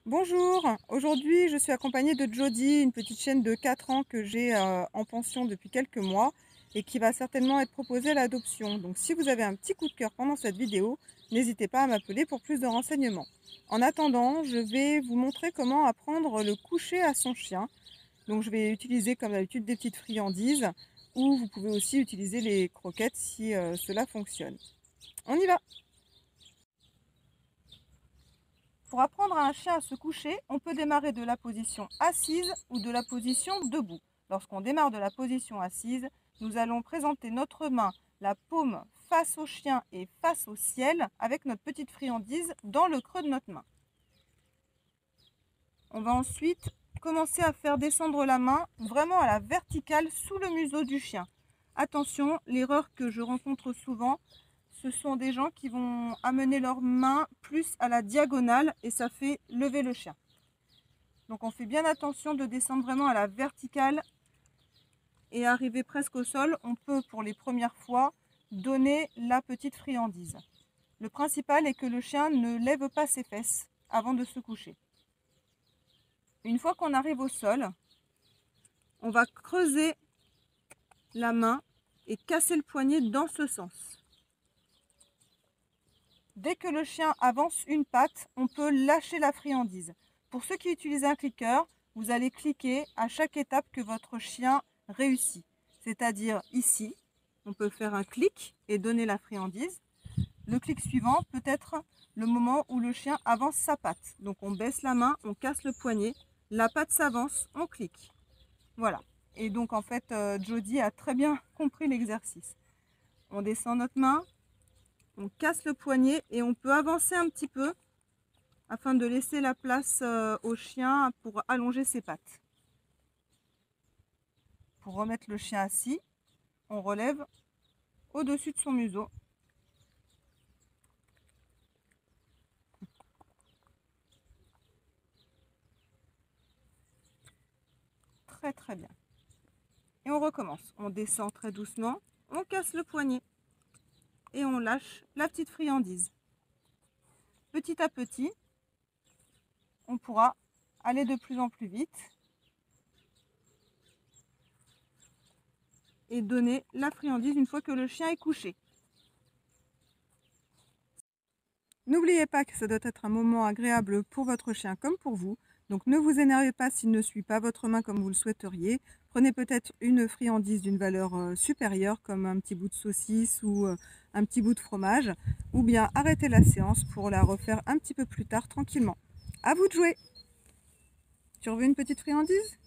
Bonjour, aujourd'hui je suis accompagnée de Jody, une petite chienne de 4 ans que j'ai en pension depuis quelques mois et qui va certainement être proposée à l'adoption. Donc si vous avez un petit coup de cœur pendant cette vidéo, n'hésitez pas à m'appeler pour plus de renseignements. En attendant, je vais vous montrer comment apprendre le coucher à son chien. Donc je vais utiliser comme d'habitude des petites friandises ou vous pouvez aussi utiliser les croquettes si cela fonctionne. On y va! Pour apprendre à un chien à se coucher, on peut démarrer de la position assise ou de la position debout. Lorsqu'on démarre de la position assise, nous allons présenter notre main, la paume face au chien et face au ciel, avec notre petite friandise dans le creux de notre main. On va ensuite commencer à faire descendre la main vraiment à la verticale sous le museau du chien. Attention, l'erreur que je rencontre souvent, ce sont des gens qui vont amener leurs mains plus à la diagonale et ça fait lever le chien. Donc on fait bien attention de descendre vraiment à la verticale et arriver presque au sol. On peut pour les premières fois donner la petite friandise. Le principal est que le chien ne lève pas ses fesses avant de se coucher. Une fois qu'on arrive au sol, on va creuser la main et casser le poignet dans ce sens. Dès que le chien avance une patte, on peut lâcher la friandise. Pour ceux qui utilisent un clicker, vous allez cliquer à chaque étape que votre chien réussit. C'est-à-dire ici, on peut faire un clic et donner la friandise. Le clic suivant peut être le moment où le chien avance sa patte. Donc on baisse la main, on casse le poignet, la patte s'avance, on clique. Voilà. Et donc en fait, Jody a très bien compris l'exercice. On descend notre main, on casse le poignet et on peut avancer un petit peu afin de laisser la place au chien pour allonger ses pattes. Pour remettre le chien assis, on relève au-dessus de son museau. Très très bien. Et on recommence. On descend très doucement, on casse le poignet et on lâche la petite friandise. Petit à petit, on pourra aller de plus en plus vite et donner la friandise une fois que le chien est couché. N'oubliez pas que ça doit être un moment agréable pour votre chien comme pour vous. Donc ne vous énervez pas s'il ne suit pas votre main comme vous le souhaiteriez. Prenez peut-être une friandise d'une valeur supérieure comme un petit bout de saucisse ou un petit bout de fromage. Ou bien arrêtez la séance pour la refaire un petit peu plus tard tranquillement. À vous de jouer! Tu veux une petite friandise?